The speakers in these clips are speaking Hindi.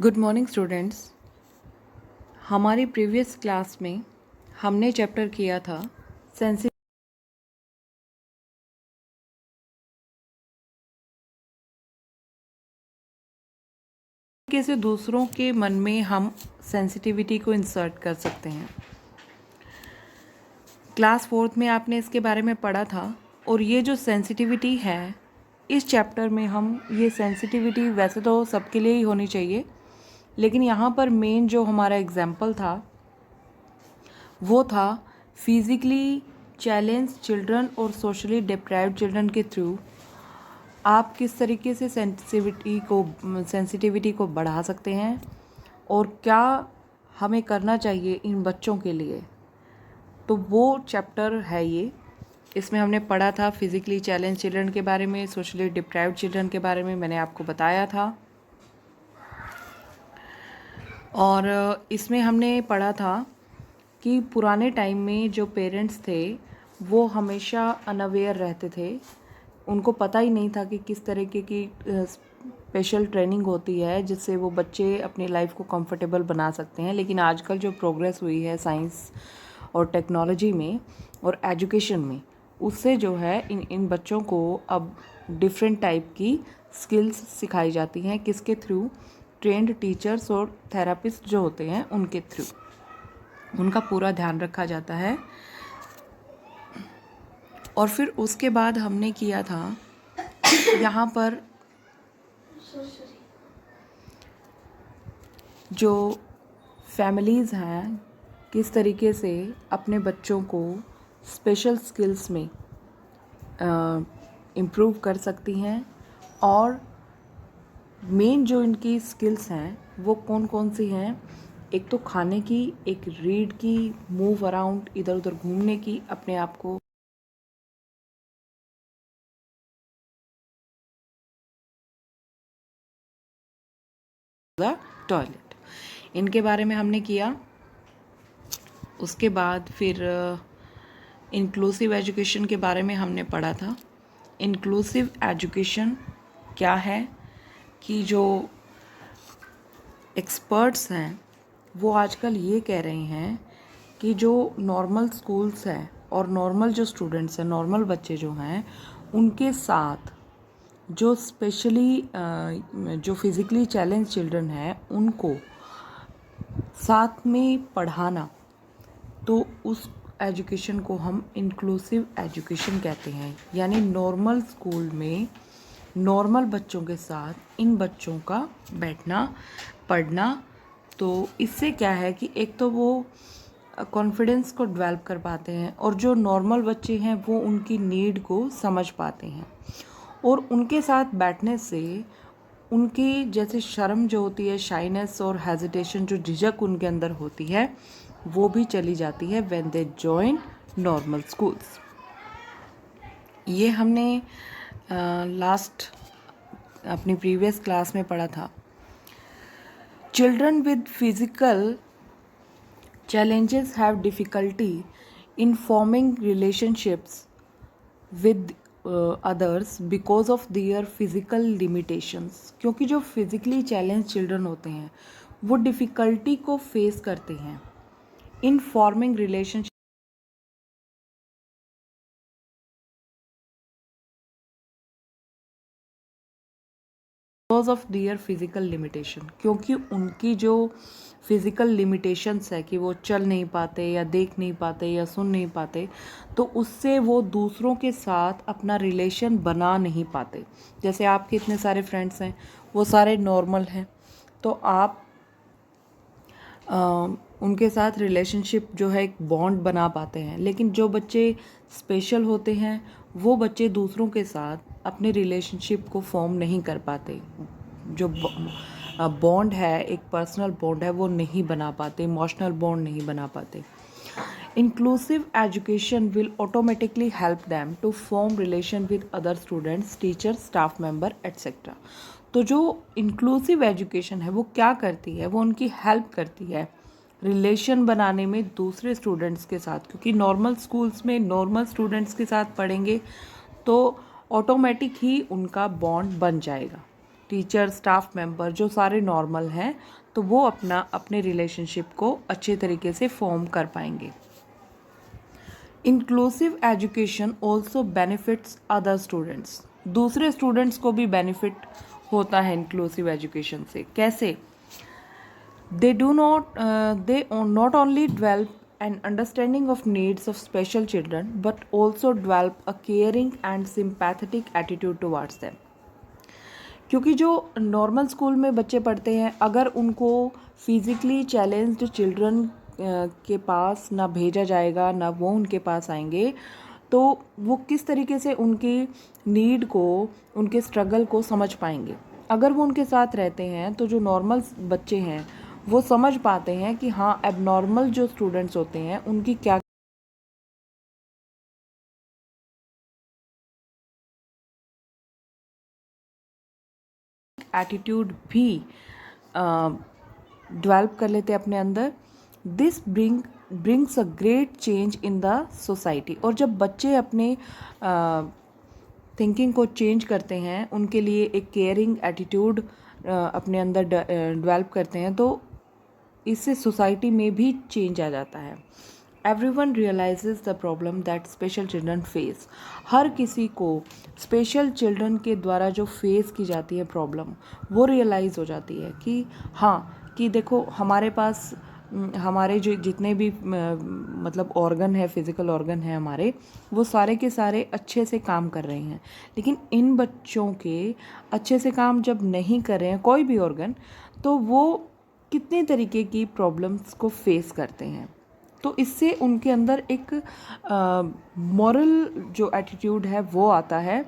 Good morning students. हमारी प्रीवियस क्लास में हमने चैप्टर किया था सेंसिटिव कैसे दूसरों के मन में हम सेंसिटिविटी को इंसर्ट कर सकते हैं। क्लास 4th में आपने इसके बारे में पढ़ा था और ये जो सेंसिटिविटी है इस चैप्टर में हम ये सेंसिटिविटी वैसे तो सबके लिए ही होनी चाहिए, लेकिन यहाँ पर मेन जो हमारा एग्जाम्पल था वो था फिज़िकली चैलेंज चिल्ड्रन और सोशली डिप्राइव्ड चिल्ड्रन के थ्रू आप किस तरीके से सेंसिटिविटी को बढ़ा सकते हैं और क्या हमें करना चाहिए इन बच्चों के लिए। तो वो चैप्टर है ये। इसमें हमने पढ़ा था फिज़िकली चैलेंज चिल्ड्रन के बारे में, सोशली डिप्राइव्ड चिल्ड्रन के बारे में मैंने आपको बताया था। और इसमें हमने पढ़ा था कि पुराने टाइम में जो पेरेंट्स थे वो हमेशा अनअवेयर रहते थे, उनको पता ही नहीं था कि किस तरीके की स्पेशल ट्रेनिंग होती है जिससे वो बच्चे अपनी लाइफ को कंफर्टेबल बना सकते हैं। लेकिन आजकल जो प्रोग्रेस हुई है साइंस और टेक्नोलॉजी में और एजुकेशन में, उससे जो है इन बच्चों को अब डिफरेंट टाइप की स्किल्स सिखाई जाती हैं। किसके थ्रू? ट्रेंड टीचर्स और थेरापिस्ट जो होते हैं उनके थ्रू उनका पूरा ध्यान रखा जाता है। और फिर उसके बाद हमने किया था यहाँ पर जो फैमिलीज़ हैं किस तरीके से अपने बच्चों को स्पेशल स्किल्स में इम्प्रूव कर सकती हैं, और मेन जो इनकी स्किल्स हैं वो कौन कौन सी हैं। एक तो खाने की, एक रीड की, मूव अराउंड, इधर उधर घूमने की, अपने आप को टॉयलेट, इनके बारे में हमने किया। उसके बाद फिर इंक्लूसिव एजुकेशन के बारे में हमने पढ़ा था। इंक्लूसिव एजुकेशन क्या है कि जो एक्सपर्ट्स हैं वो आजकल ये कह रहे हैं कि जो नॉर्मल स्कूल्स हैं और नॉर्मल जो स्टूडेंट्स हैं, नॉर्मल बच्चे जो हैं, उनके साथ जो स्पेशली जो फिज़िकली चैलेंज चिल्ड्रन हैं उनको साथ में पढ़ाना, तो उस एजुकेशन को हम इंक्लूसिव एजुकेशन कहते हैं। यानी नॉर्मल स्कूल में नॉर्मल बच्चों के साथ इन बच्चों का बैठना, पढ़ना। तो इससे क्या है कि एक तो वो कॉन्फिडेंस को डेवलप कर पाते हैं और जो नॉर्मल बच्चे हैं वो उनकी नीड को समझ पाते हैं, और उनके साथ बैठने से उनकी जैसे शर्म जो होती है, शाइनेस और हेजिटेशन, जो झिझक उनके अंदर होती है, वो भी चली जाती है when they join normal schools. ये हमने लास्ट अपनी प्रीवियस क्लास में पढ़ा था। Children with physical challenges have difficulty in forming relationships with others because of their physical limitations। क्योंकि जो फिजिकली चैलेंज चिल्ड्रन होते हैं वो डिफ़िकल्टी को फेस करते हैं in forming relationship because of their physical limitation. क्योंकि उनकी जो फिज़िकल लिमिटेशंस है कि वो चल नहीं पाते या देख नहीं पाते या सुन नहीं पाते, तो उससे वो दूसरों के साथ अपना रिलेशन बना नहीं पाते। जैसे आपके इतने सारे फ्रेंड्स हैं, वो सारे नॉर्मल हैं, तो आप उनके साथ रिलेशनशिप जो है एक बॉन्ड बना पाते हैं। लेकिन जो बच्चे स्पेशल होते हैं वो बच्चे दूसरों के साथ अपने रिलेशनशिप को फॉर्म नहीं कर पाते। जो बॉन्ड है, एक पर्सनल बॉन्ड है, वो नहीं बना पाते, इमोशनल बॉन्ड नहीं बना पाते। Inclusive education will automatically help them to form relation with other students, teachers, staff member etcetera. तो जो इंक्लूसिव एजुकेशन है वो क्या करती है? वो उनकी हेल्प करती है रिलेशन बनाने में दूसरे स्टूडेंट्स के साथ। क्योंकि नॉर्मल स्कूल्स में नॉर्मल स्टूडेंट्स के साथ पढ़ेंगे तो ऑटोमेटिक ही उनका बॉन्ड बन जाएगा। टीचर, स्टाफ मेंबर जो सारे नॉर्मल हैं, तो वो अपने रिलेशनशिप को अच्छे तरीके से फॉर्म कर पाएंगे। Inclusive education also benefits other students. दूसरे स्टूडेंट्स को भी बेनिफिट होता है इंक्लूसिव एजुकेशन से। कैसे? They not only develop an understanding of needs of special children but also develop a caring and sympathetic attitude towards them. क्योंकि जो नॉर्मल स्कूल में बच्चे पढ़ते हैं, अगर उनको फिज़िकली चैलेंज्ड चिल्ड्रन के पास ना भेजा जाएगा, ना वो उनके पास आएंगे, तो वो किस तरीके से उनकी नीड को, उनके स्ट्रगल को समझ पाएंगे। अगर वो उनके साथ रहते हैं तो जो नॉर्मल बच्चे हैं वो समझ पाते हैं कि हाँ, एबनॉर्मल जो स्टूडेंट्स होते हैं उनकी क्या एटीट्यूड भी डेवलप कर लेते हैं अपने अंदर। This brings a great change in the society. और जब बच्चे अपने थिंकिंग को चेंज करते हैं, उनके लिए एक केयरिंग एटीट्यूड अपने अंदर डेवलप करते हैं, तो इससे सोसाइटी में भी चेंज आ जाता है। Everyone realises the problem that special children face. हर किसी को स्पेशल चिल्ड्रन के द्वारा जो फेस की जाती है प्रॉब्लम, वो रियलाइज़ हो जाती है कि हाँ, कि देखो हमारे पास हमारे जो जितने भी मतलब ऑर्गन है, फिज़िकल ऑर्गन है हमारे, वो सारे के सारे अच्छे से काम कर रहे हैं, लेकिन इन बच्चों के अच्छे से काम जब नहीं कर रहे हैं कोई भी ऑर्गन, तो वो कितने तरीके की प्रॉब्लम्स को फेस करते हैं। तो इससे उनके अंदर एक मॉरल जो एटीट्यूड है वो आता है।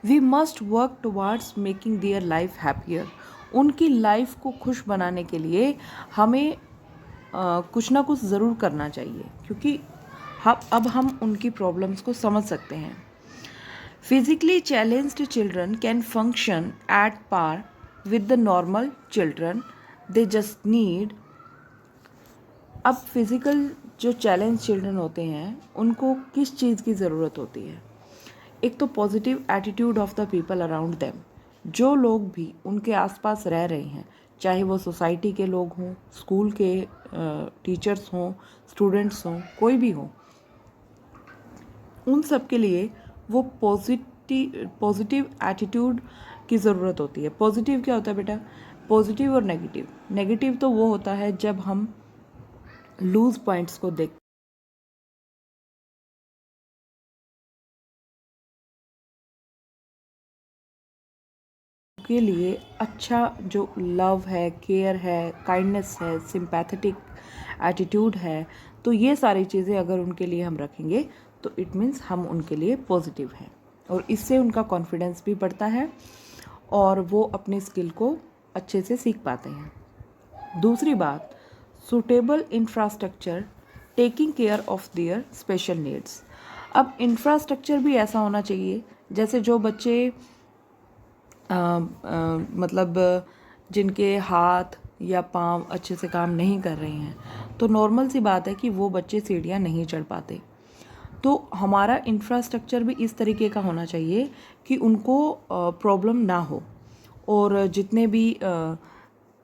We must work towards making their life happier. उनकी लाइफ को खुश बनाने के लिए हमें कुछ ना कुछ ज़रूर करना चाहिए, क्योंकि अब हम उनकी प्रॉब्लम्स को समझ सकते हैं। Physically challenged children can function at par with the normal children, they just need. अब फिज़िकल जो चैलेंज चिल्ड्रन होते हैं उनको किस चीज़ की ज़रूरत होती है? एक तो positive attitude of the people around them. जो लोग भी उनके आसपास रह रहे हैं, चाहे वो सोसाइटी के लोग हों, स्कूल के टीचर्स हों, स्टूडेंट्स हों, कोई भी हो, उन सब के लिए वो पॉजिटिव एटीट्यूड की ज़रूरत होती है। पॉजिटिव क्या होता है बेटा? पॉजिटिव और नेगेटिव। नेगेटिव तो वो होता है जब हम लूज पॉइंट्स को देख के लिए अच्छा जो लव है, केयर है, काइंडनेस है, सिंपैथेटिक एटीट्यूड है, तो ये सारी चीज़ें अगर उनके लिए हम रखेंगे तो इट मीन्स हम उनके लिए पॉजिटिव हैं, और इससे उनका कॉन्फिडेंस भी बढ़ता है और वो अपने स्किल को अच्छे से सीख पाते हैं। दूसरी बात, suitable infrastructure taking care of their special needs. अब इंफ्रास्ट्रक्चर भी ऐसा होना चाहिए जैसे जो बच्चे मतलब जिनके हाथ या पाँव अच्छे से काम नहीं कर रहे हैं, तो नॉर्मल सी बात है कि वो बच्चे सीढ़ियाँ नहीं चढ़ पाते। तो हमारा इंफ्रास्ट्रक्चर भी इस तरीके का होना चाहिए कि उनको प्रॉब्लम ना हो, और जितने भी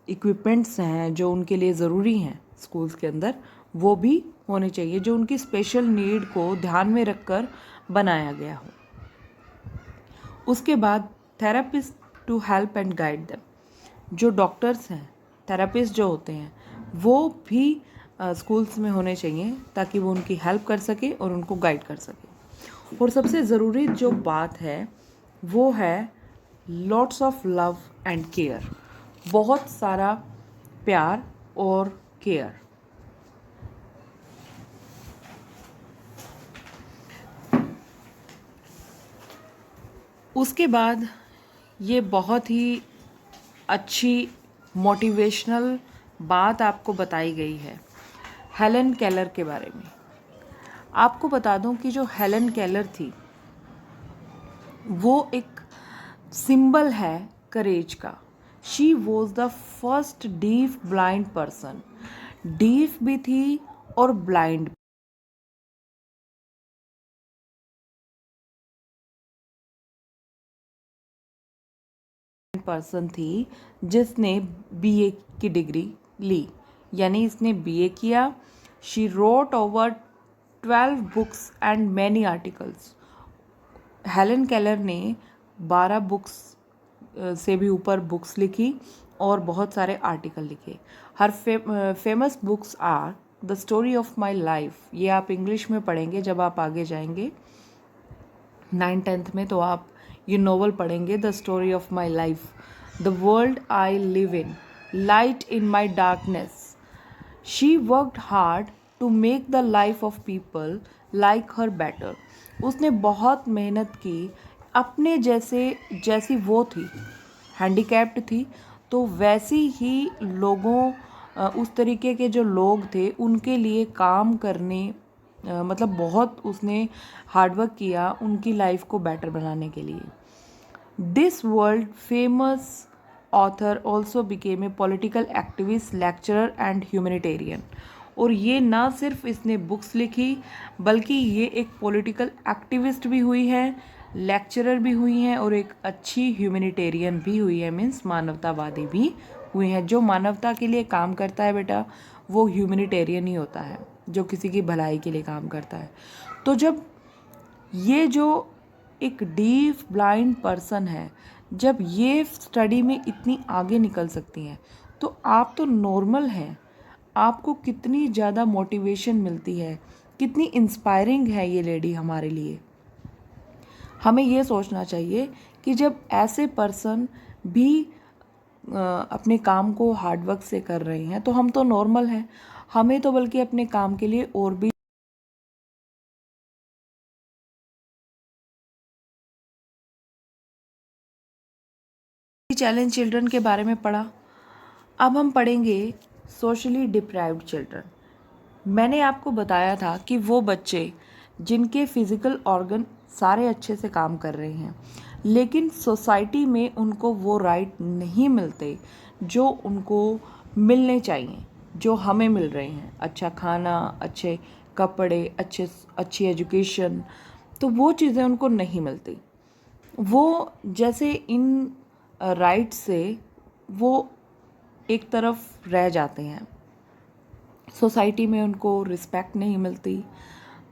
इक्विपमेंट्स हैं जो उनके लिए ज़रूरी हैं स्कूल्स के अंदर, वो भी होने चाहिए जो उनकी स्पेशल नीड को ध्यान में रखकर बनाया गया हो। उसके बाद therapist to help and guide them. जो डॉक्टर्स हैं, थेरापिस्ट जो होते हैं, वो भी स्कूल्स में होने चाहिए ताकि वो उनकी हेल्प कर सके और उनको गाइड कर सके। और सबसे ज़रूरी जो बात है वो है lots of love and care. बहुत सारा प्यार और केयर। उसके बाद ये बहुत ही अच्छी मोटिवेशनल बात आपको बताई गई है हेलन केलर के बारे में। आपको बता दूं कि जो हेलन केलर थी वो एक सिंबल है करेज का। She was the first deaf blind person. Deaf भी थी और ब्लाइंड पर्सन थी जिसने बीए की डिग्री ली, यानी इसने बीए किया. She wrote over 12 books and many articles. Helen Keller ने 12 बुक्स से भी ऊपर बुक्स लिखी और बहुत सारे आर्टिकल लिखे. हर famous books are the story of my life. ये आप इंग्लिश में पढ़ेंगे जब आप आगे जाएंगे 9th-10th में, तो आप ये नॉवल पढ़ेंगे, the story of my life, the world I live in, light in my darkness. She worked hard to make the life of people like her better. उसने बहुत मेहनत की अपने जैसी वो थी, हैंडीकैप्ड थी, तो वैसी ही लोगों उस तरीके के जो लोग थे उनके लिए काम करने, मतलब बहुत उसने हार्डवर्क किया उनकी लाइफ को बेटर बनाने के लिए. This world famous author also became a political activist, lecturer and humanitarian. और ये ना सिर्फ इसने बुक्स लिखी बल्कि ये एक पॉलिटिकल एक्टिविस्ट भी हुई है, लेक्चरर भी हुई हैं और एक अच्छी ह्यूमैनिटेरियन भी हुई है, मीन्स मानवतावादी भी हुए हैं. जो मानवता के लिए काम करता है बेटा वो ह्यूमैनिटेरियन ही होता है, जो किसी की भलाई के लिए काम करता है. तो जब ये जो एक डीफ ब्लाइंड पर्सन है, जब ये स्टडी में इतनी आगे निकल सकती हैं, तो आप तो नॉर्मल हैं. आपको कितनी ज़्यादा मोटिवेशन मिलती है, कितनी इंस्पायरिंग है ये लेडी हमारे लिए. हमें ये सोचना चाहिए कि जब ऐसे पर्सन भी अपने काम को हार्डवर्क से कर रहे हैं तो हम तो नॉर्मल हैं. हमें तो बल्कि अपने काम के लिए और भी चैलेंज चिल्ड्रन के बारे में पढ़ा. अब हम पढ़ेंगे सोशली डिप्राइव्ड चिल्ड्रन. मैंने आपको बताया था कि वो बच्चे जिनके फिज़िकल ऑर्गन सारे अच्छे से काम कर रहे हैं लेकिन सोसाइटी में उनको वो राइट नहीं मिलते जो उनको मिलने चाहिए, जो हमें मिल रहे हैं. अच्छा खाना, अच्छे कपड़े, अच्छी एजुकेशन, तो वो चीज़ें उनको नहीं मिलती. वो जैसे इन राइट से वो एक तरफ रह जाते हैं, सोसाइटी में उनको रिस्पेक्ट नहीं मिलती.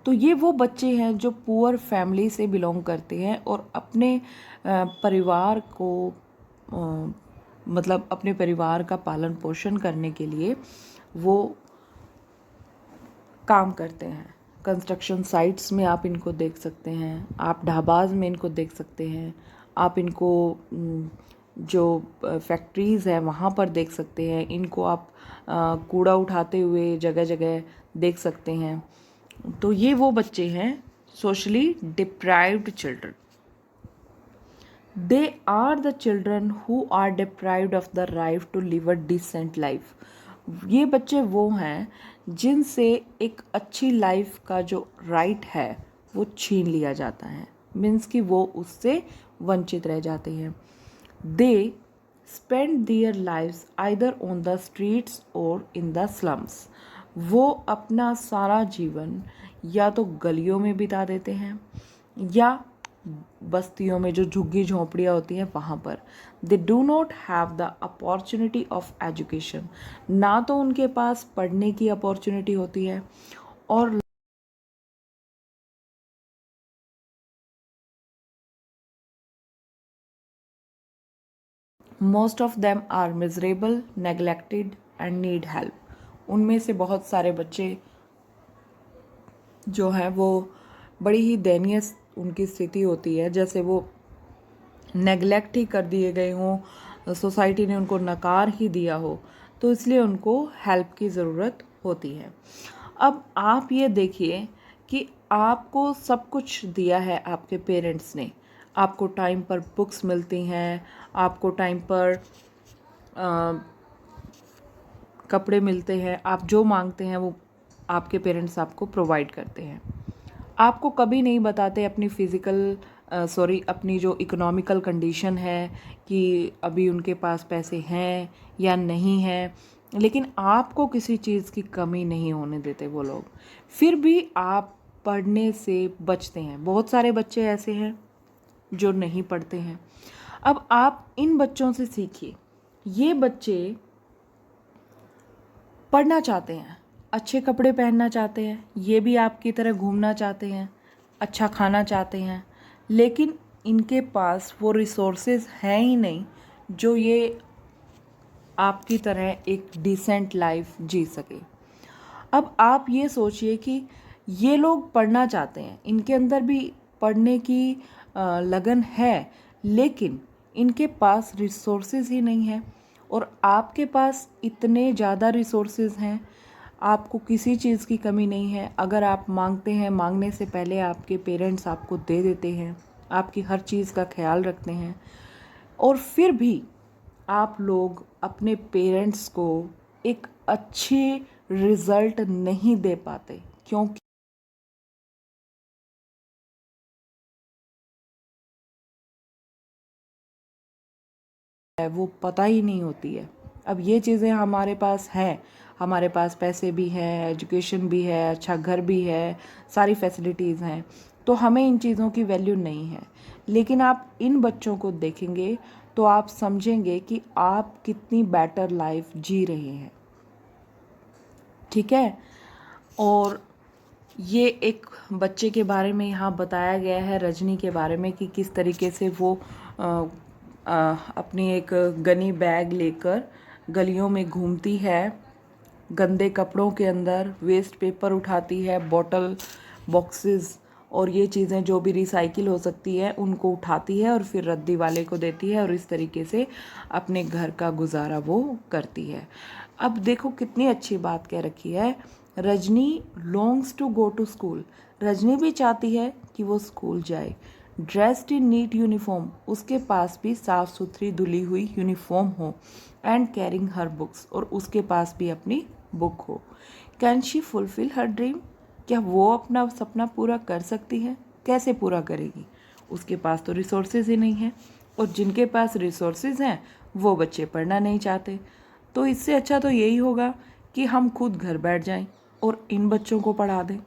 तो ये वो बच्चे हैं जो पुअर फैमिली से बिलोंग करते हैं और अपने परिवार को मतलब अपने परिवार का पालन पोषण करने के लिए वो काम करते हैं. कंस्ट्रक्शन साइट्स में आप इनको देख सकते हैं, आप ढाबाज में इनको देख सकते हैं, आप इनको जो फैक्ट्रीज़ है वहाँ पर देख सकते हैं. इनको आप कूड़ा उठाते हुए जगह जगह देख सकते हैं. तो ये वो बच्चे हैं socially deprived children. They are the children who are deprived of the right to live a decent life. ये बच्चे वो हैं जिनसे एक अच्छी लाइफ का जो राइट है वो छीन लिया जाता है, मीन्स कि वो उससे वंचित रह जाते हैं. They spend their lives either on the streets और इन द स्लम्स. वो अपना सारा जीवन या तो गलियों में बिता देते हैं या बस्तियों में जो झुग्गी झोंपड़ियाँ होती हैं वहाँ पर. They do not have the opportunity of education. ना तो उनके पास पढ़ने की अपॉर्चुनिटी होती है और most of them are miserable, neglected and need help. उनमें से बहुत सारे बच्चे जो हैं वो बड़ी ही दयनीय उनकी स्थिति होती है, जैसे वो नेग्लेक्ट ही कर दिए गए हों, सोसाइटी ने उनको नकार ही दिया हो, तो इसलिए उनको हेल्प की ज़रूरत होती है. अब आप ये देखिए कि आपको सब कुछ दिया है आपके पेरेंट्स ने. आपको टाइम पर बुक्स मिलती हैं, आपको टाइम पर कपड़े मिलते हैं, आप जो मांगते हैं वो आपके पेरेंट्स आपको प्रोवाइड करते हैं. आपको कभी नहीं बताते अपनी अपनी जो इकोनॉमिकल कंडीशन है कि अभी उनके पास पैसे हैं या नहीं हैं, लेकिन आपको किसी चीज़ की कमी नहीं होने देते वो लोग. फिर भी आप पढ़ने से बचते हैं. बहुत सारे बच्चे ऐसे हैं जो नहीं पढ़ते हैं. अब आप इन बच्चों से सीखिए। ये बच्चे पढ़ना चाहते हैं, अच्छे कपड़े पहनना चाहते हैं, ये भी आपकी तरह घूमना चाहते हैं, अच्छा खाना चाहते हैं, लेकिन इनके पास वो रिसोर्सेज हैं ही नहीं जो ये आपकी तरह एक डिसेंट लाइफ जी सके। अब आप ये सोचिए कि ये लोग पढ़ना चाहते हैं, इनके अंदर भी पढ़ने की लगन है, लेकिन इनके पास रिसोर्सेज ही नहीं है। और आपके पास इतने ज़्यादा रिसोर्सेज हैं, आपको किसी चीज़ की कमी नहीं है। अगर आप मांगते हैं, मांगने से पहले आपके पेरेंट्स आपको दे देते हैं, आपकी हर चीज़ का ख्याल रखते हैं, और फिर भी आप लोग अपने पेरेंट्स को एक अच्छे रिजल्ट नहीं दे पाते, क्योंकि वो पता ही नहीं होती है। अब ये चीज़ें हमारे पास हैं, हमारे पास पैसे भी हैं, एजुकेशन भी है, अच्छा घर भी है, सारी फैसिलिटीज़ हैं, तो हमें इन चीज़ों की वैल्यू नहीं है। लेकिन आप इन बच्चों को देखेंगे तो आप समझेंगे कि आप कितनी बेटर लाइफ जी रहे हैं। ठीक है। और ये एक बच्चे के बारे में यहाँ बताया गया है, रजनी के बारे में, कि किस तरीके से वो अपनी एक गनी बैग लेकर गलियों में घूमती है, गंदे कपड़ों के अंदर वेस्ट पेपर उठाती है, बॉटल, बॉक्सेस और ये चीज़ें जो भी रिसाइकिल हो सकती है उनको उठाती है और फिर रद्दी वाले को देती है, और इस तरीके से अपने घर का गुजारा वो करती है। अब देखो कितनी अच्छी बात कह रखी है, Rajni longs to go to school. Rajni भी चाहती है कि वो स्कूल जाए, ड्रेस्ड इन नीट यूनिफॉर्म, उसके पास भी साफ़ सुथरी धुली हुई यूनिफॉर्म हो, एंड कैरिंग हर बुक्स, और उसके पास भी अपनी बुक हो। Can she fulfil her dream, क्या वो अपना सपना पूरा कर सकती है? कैसे पूरा करेगी? उसके पास तो रिसोर्सेज ही नहीं है, और जिनके पास रिसोर्सेज हैं वो बच्चे पढ़ना नहीं चाहते। तो इससे अच्छा तो यही होगा कि हम खुद घर बैठ जाएं और इन बच्चों को पढ़ा दें।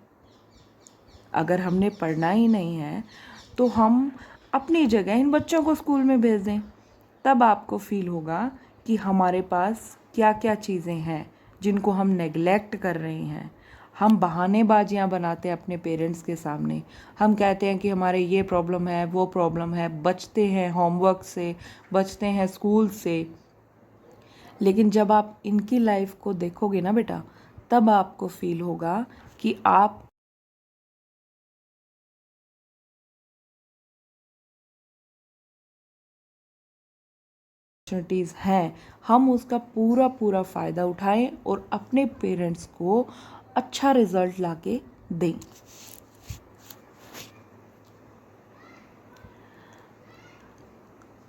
अगर हमने पढ़ना ही नहीं है तो हम अपनी जगह इन बच्चों को स्कूल में भेज दें। तब आपको फील होगा कि हमारे पास क्या क्या चीज़ें हैं जिनको हम नेग्लेक्ट कर रहे हैं। हम बहानेबाजियाँ बनाते हैं अपने पेरेंट्स के सामने। हम कहते हैं कि हमारे ये प्रॉब्लम है, वो प्रॉब्लम है, बचते हैं होमवर्क से, बचते हैं स्कूल से। लेकिन जब आप इनकी लाइफ को देखोगे ना बेटा, तब आपको फील होगा कि आप अपॉर्चुनिटीज़ हैं, हम उसका पूरा पूरा फ़ायदा उठाएं और अपने पेरेंट्स को अच्छा रिजल्ट लाके दें।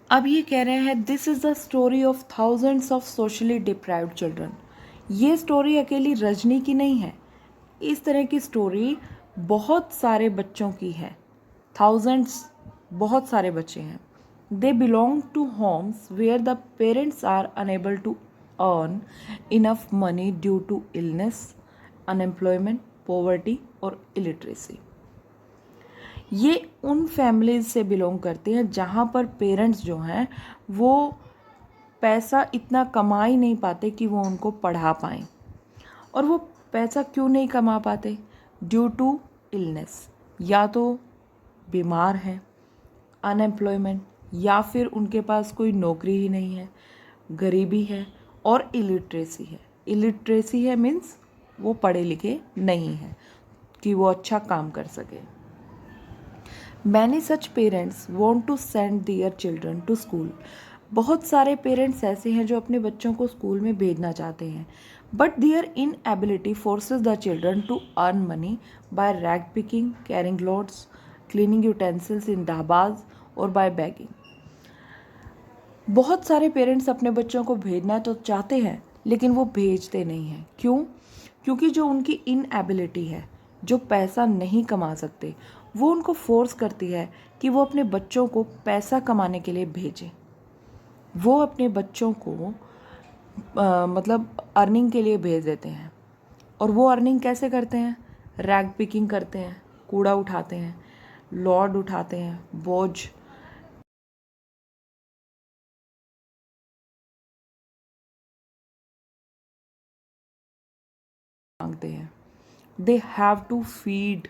अब ये कह रहे हैं, this is the story of thousands of socially deprived children. ये स्टोरी अकेली रजनी की नहीं है, इस तरह की स्टोरी बहुत सारे बच्चों की है। थाउजेंड्स, बहुत सारे बच्चे हैं। They belong to homes where the parents are unable to earn enough money due to illness, unemployment, poverty और इलिटरेसी। ये उन फैमिलीज से बिलोंग करते हैं जहाँ पर पेरेंट्स जो हैं वो पैसा इतना कमा ही नहीं पाते कि वो उनको पढ़ा पाएँ। और वो पैसा क्यों नहीं कमा पाते? ड्यू टू इलनेस, या तो बीमार हैं, अनएम्प्लॉयमेंट, या फिर उनके पास कोई नौकरी ही नहीं है, गरीबी है, और इलिटरेसी है। इलिटरेसी है मीन्स वो पढ़े लिखे नहीं हैं कि वो अच्छा काम कर सके। Many such parents want to send their children to school. बहुत सारे पेरेंट्स ऐसे हैं जो अपने बच्चों को स्कूल में भेजना चाहते हैं, but their inability forces the children to earn money by rag picking, carrying loads, cleaning utensils in dhabas और बाय बैगिंग। बहुत सारे पेरेंट्स अपने बच्चों को भेजना तो चाहते हैं लेकिन वो भेजते नहीं हैं। क्यों? क्योंकि जो उनकी इनएबिलिटी है, जो पैसा नहीं कमा सकते, वो उनको फोर्स करती है कि वो अपने बच्चों को पैसा कमाने के लिए भेजें। वो अपने बच्चों को मतलब अर्निंग के लिए भेज देते हैं। और वो अर्निंग कैसे करते हैं? रैग पिकिंग करते हैं, कूड़ा उठाते हैं, लॉड उठाते हैं, बोझ मांगते हैं। They have to feed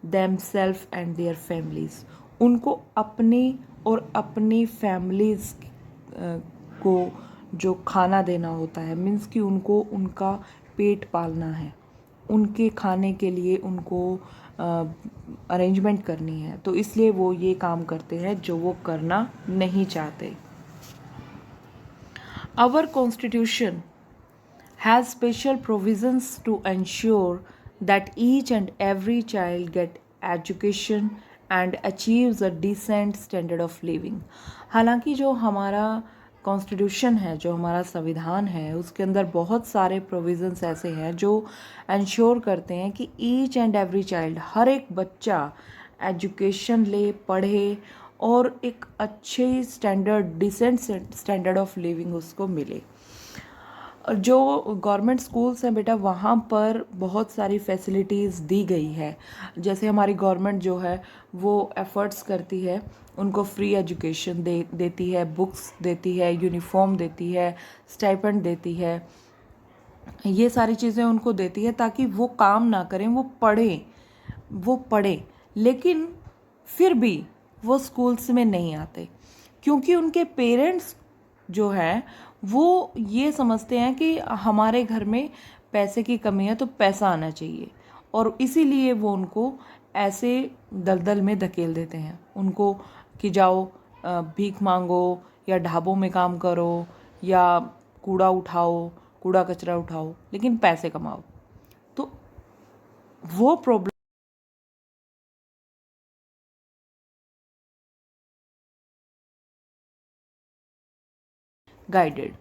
themself and their families. उनको अपने और अपनी फैमिलीज को जो खाना देना होता है, मीन्स कि उनको उनका पेट पालना है, उनके खाने के लिए उनको अरेंजमेंट करनी है, तो इसलिए वो ये काम करते हैं जो वो करना नहीं चाहते। Our constitution has special provisions to ensure that each and every child get education and achieves a decent standard of living। हालांकि जो हमारा कॉन्स्टिट्यूशन है, जो हमारा संविधान है, उसके अंदर बहुत सारे प्रोविज़न्स ऐसे हैं जो इंश्योर करते हैं कि ईच एंड एवरी चाइल्ड, हर एक बच्चा एजुकेशन ले, पढ़े और एक अच्छे standard, decent standard of living उसको मिले। जो गवर्नमेंट स्कूल्स हैं बेटा, वहाँ पर बहुत सारी फैसिलिटीज़ दी गई है। जैसे हमारी गवर्नमेंट जो है वो एफ़र्ट्स करती है, उनको फ्री एजुकेशन देती है, बुक्स देती है, यूनिफॉर्म देती है, स्टाइपेंड देती है, ये सारी चीज़ें उनको देती है ताकि वो काम ना करें, वो पढ़ें। लेकिन फिर भी वो स्कूल्स में नहीं आते क्योंकि उनके पेरेंट्स जो हैं वो ये समझते हैं कि हमारे घर में पैसे की कमी है तो पैसा आना चाहिए, और इसीलिए वो उनको ऐसे दलदल में धकेल देते हैं उनको कि जाओ भीख मांगो या ढाबों में काम करो या कूड़ा कचरा उठाओ, लेकिन पैसे कमाओ। तो वो problem guided.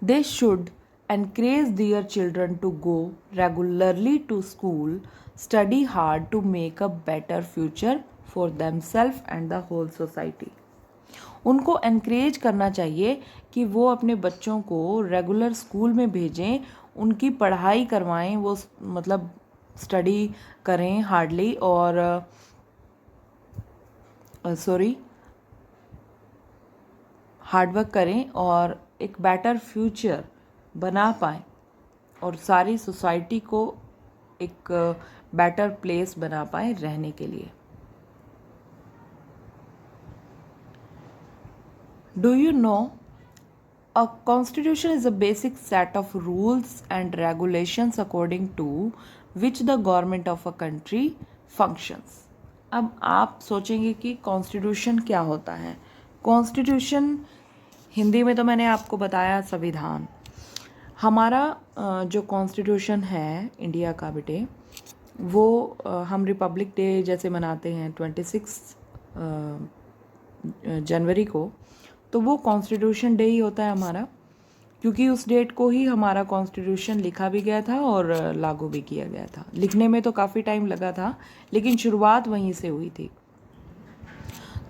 They should encourage their children to go regularly to school, study hard to make a better future for themselves and the whole society. उनको encourage करना चाहिए कि वो अपने बच्चों को रेगुलर स्कूल में भेजें, उनकी पढ़ाई करवाएं, वो मतलब स्टडी करें हार्डली और हार्डवर्क करें और एक बेटर फ्यूचर बना पाएँ और सारी सोसाइटी को एक बेटर प्लेस बना पाएँ रहने के लिए। Do you know a constitution is a basic set of rules and regulations according to which the government of a country functions. अब आप सोचेंगे कि कॉन्स्टिट्यूशन क्या होता है। कॉन्स्टिट्यूशन हिंदी में तो मैंने आपको बताया संविधान। हमारा जो कॉन्स्टिट्यूशन है इंडिया का बेटे, वो हम रिपब्लिक डे जैसे मनाते हैं 26 जनवरी को, तो वो कॉन्स्टिट्यूशन डे ही होता है हमारा, क्योंकि उस डेट को ही हमारा कॉन्स्टिट्यूशन लिखा भी गया था और लागू भी किया गया था। लिखने में तो काफ़ी टाइम लगा था, लेकिन शुरुआत वहीं से हुई थी।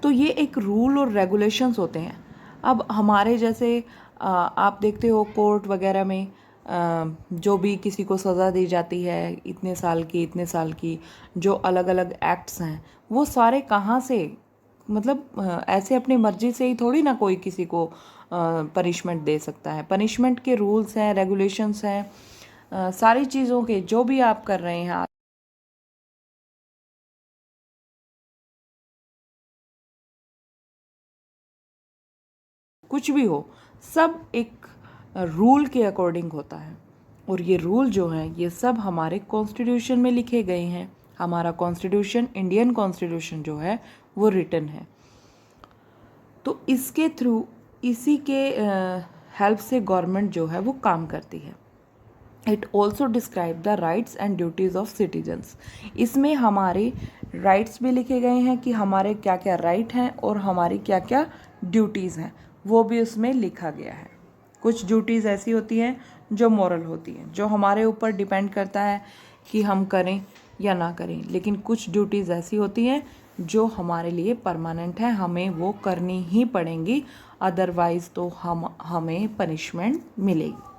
तो ये एक रूल और रेगुलेशंस होते हैं। अब हमारे जैसे आप देखते हो कोर्ट वगैरह में जो भी किसी को सज़ा दी जाती है इतने साल की, जो अलग अलग एक्ट्स हैं, वो सारे कहाँ से, मतलब ऐसे अपनी मर्जी से ही थोड़ी ना कोई किसी को पनिशमेंट दे सकता है। पनिशमेंट के रूल्स हैं, रेगुलेशंस हैं, सारी चीज़ों के जो भी आप कर रहे हैं, कुछ भी हो, सब एक रूल के अकॉर्डिंग होता है। और ये रूल जो हैं ये सब हमारे कॉन्स्टिट्यूशन में लिखे गए हैं। हमारा कॉन्स्टिट्यूशन, इंडियन कॉन्स्टिट्यूशन जो है वो रिटन है। तो इसके थ्रू, इसी के हेल्प से गवर्नमेंट जो है वो काम करती है। It also describe the rights and duties of citizens. इसमें हमारे राइट्स भी लिखे गए हैं कि हमारे क्या क्या राइट हैं और हमारी क्या क्या ड्यूटीज़ हैं, वो भी उसमें लिखा गया है। कुछ ड्यूटीज़ ऐसी होती हैं जो मॉरल होती हैं, जो हमारे ऊपर डिपेंड करता है कि हम करें या ना करें, लेकिन कुछ ड्यूटीज़ ऐसी होती हैं जो हमारे लिए परमानेंट है, हमें वो करनी ही पड़ेंगी, अदरवाइज़ तो हमें पनिशमेंट मिलेगी।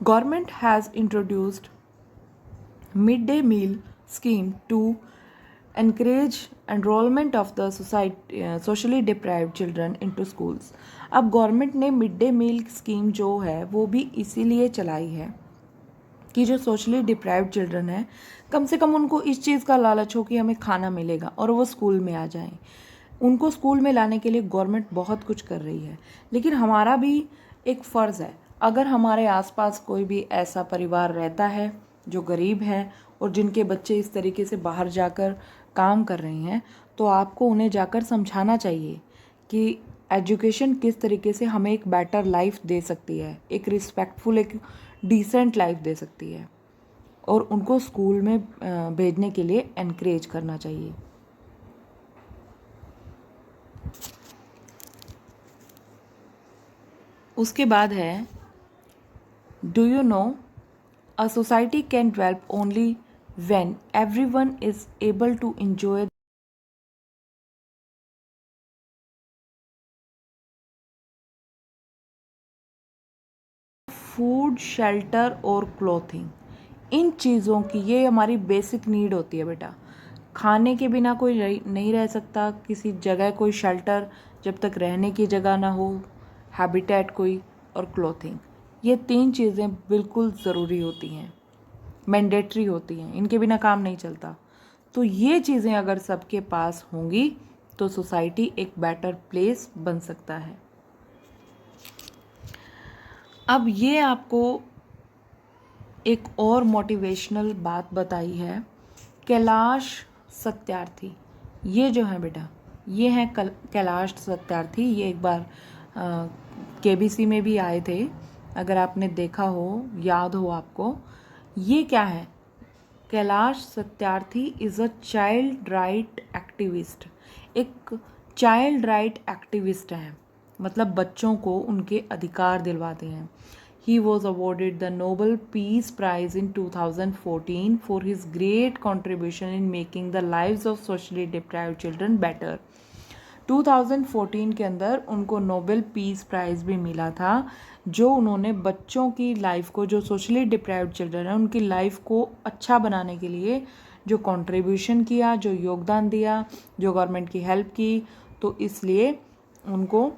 Government has introduced midday meal scheme to encourage enrollment of the socially deprived children into schools. अब गवर्नमेंट ने मिड डे मील स्कीम जो है वो भी इसीलिए चलाई है कि जो सोशली डिप्राइव्ड चिल्ड्रन है कम से कम उनको इस चीज़ का लालच हो कि हमें खाना मिलेगा और वो स्कूल में आ जाएं। उनको स्कूल में लाने के लिए गवर्नमेंट बहुत कुछ कर रही है, लेकिन हमारा भी एक फ़र्ज़ है, अगर हमारे आसपास कोई भी ऐसा परिवार रहता है जो गरीब है और जिनके बच्चे इस तरीके से बाहर जाकर काम कर रहे हैं, तो आपको उन्हें जाकर समझाना चाहिए कि एजुकेशन किस तरीके से हमें एक बेटर लाइफ दे सकती है, एक रिस्पेक्टफुल, एक डिसेंट लाइफ दे सकती है, और उनको स्कूल में भेजने के लिए एनकरेज करना चाहिए। उसके बाद है, do you know a society can develop only when everyone is able to enjoy food, shelter और क्लोथिंग। इन चीज़ों की, ये हमारी बेसिक नीड होती है बेटा। खाने के बिना कोई नहीं रह सकता, किसी जगह कोई शेल्टर, जब तक रहने की जगह ना हो, हैबिटेट कोई, और क्लोथिंग। ये 3 चीज़ें बिल्कुल ज़रूरी होती हैं, मैंडेटरी होती हैं, इनके बिना काम नहीं चलता। तो ये चीज़ें अगर सबके पास होंगी तो सोसाइटी एक बेटर प्लेस बन सकता है। अब ये आपको एक और मोटिवेशनल बात बताई है, कैलाश सत्यार्थी। ये जो है बेटा, ये हैं कैलाश सत्यार्थी। ये एक बार केबीसी में भी आए थे, अगर आपने देखा हो, याद हो आपको। ये क्या है? Kailash Satyarthi is a child right activist. एक चाइल्ड राइट एक्टिविस्ट हैं, मतलब बच्चों को उनके अधिकार दिलवाते हैं। He was awarded the Nobel Peace Prize in 2014 for his great contribution in making the lives of socially deprived children better. 2014 के अंदर उनको नोबेल पीस प्राइज़ भी मिला था, जो उन्होंने बच्चों की लाइफ को, जो सोशली डिप्राइव्ड चिल्ड्रन हैं उनकी लाइफ को अच्छा बनाने के लिए जो कंट्रीब्यूशन किया, जो योगदान दिया, जो गवर्नमेंट की हेल्प की, तो इसलिए उनको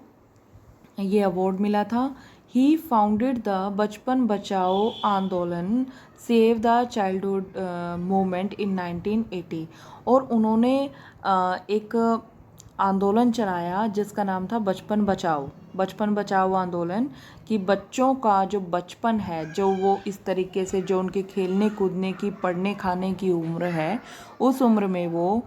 ये अवार्ड मिला था। ही फाउंडेड द बचपन बचाओ आंदोलन, save the childhood movement in 1980, और उन्होंने एक आंदोलन चलाया जिसका नाम था बचपन बचाओ आंदोलन, कि बच्चों का जो बचपन है, जो वो इस तरीके से, जो उनके खेलने कूदने की, पढ़ने खाने की उम्र है, उस उम्र में वो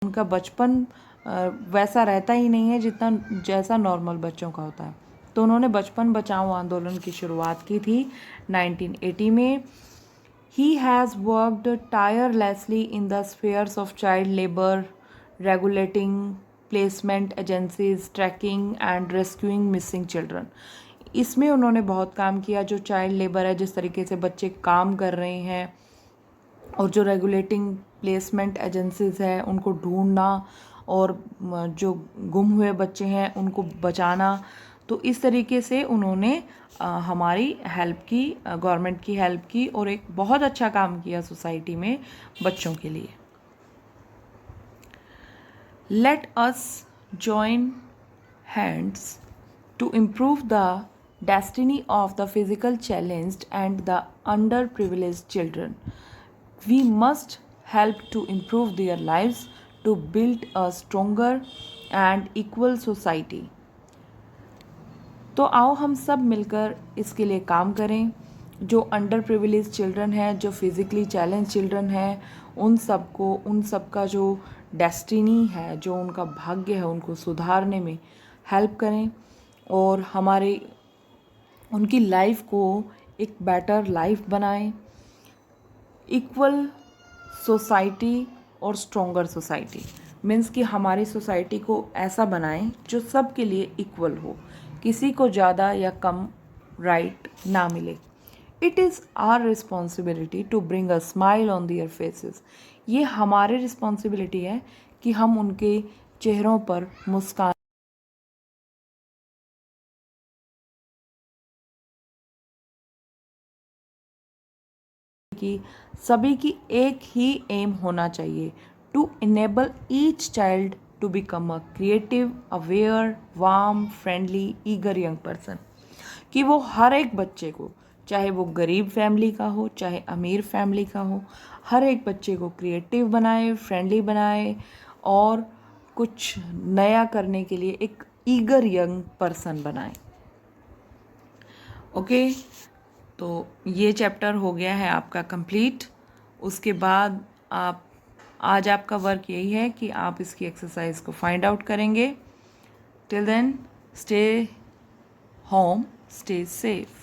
उनका बचपन वैसा रहता ही नहीं है जितना जैसा नॉर्मल बच्चों का होता है। तो उन्होंने बचपन बचाओ आंदोलन की शुरुआत की थी 1980 में। He has worked tirelessly in the spheres of child labour, regulating placement agencies, tracking and rescuing missing children. इसमें उन्होंने बहुत काम किया। जो चाइल्ड लेबर है, जिस तरीके से बच्चे काम कर रहे हैं, और जो रेगुलेटिंग प्लेसमेंट एजेंसीज है उनको ढूंढना, और जो गुम हुए बच्चे हैं उनको बचाना। तो इस तरीके से उन्होंने हमारी हेल्प की, गवर्नमेंट की हेल्प की, और एक बहुत अच्छा काम किया सोसाइटी में बच्चों के लिए। Let us join hands to improve the destiny of the physical challenged and the underprivileged children. We must help to improve their lives to build a stronger and equal society. तो आओ हम सब मिलकर इसके लिए काम करें। जो अंडर प्रिविलेज चिल्ड्रन हैं, जो फिज़िकली चैलेंज चिल्ड्रन हैं, उन सब का जो डेस्टिनी है, जो उनका भाग्य है, उनको सुधारने में हेल्प करें, और हमारे उनकी लाइफ को एक बेटर लाइफ बनाएं। इक्वल सोसाइटी और स्ट्रॉन्गर सोसाइटी मीन्स कि हमारी सोसाइटी को ऐसा बनाएं जो सब के लिए इक्वल हो, किसी को ज़्यादा या कम राइट ना मिले। It is our responsibility to bring a smile on their faces. ये हमारी रिस्पॉन्सिबिलिटी है कि हम उनके चेहरों पर मुस्कान कि सभी की एक ही एम होना चाहिए, to enable each child to become a creative, aware, warm, friendly, eager young person. कि वो हर एक बच्चे को, चाहे वो गरीब फैमिली का हो चाहे अमीर फैमिली का हो, हर एक बच्चे को क्रिएटिव बनाए, फ्रेंडली बनाए और कुछ नया करने के लिए एक ईगर यंग पर्सन बनाए। ओके, तो ये चैप्टर हो गया है आपका कंप्लीट। उसके बाद आज आपका वर्क यही है कि आप इसकी एक्सरसाइज को फाइंड आउट करेंगे। Till then, stay home, stay safe.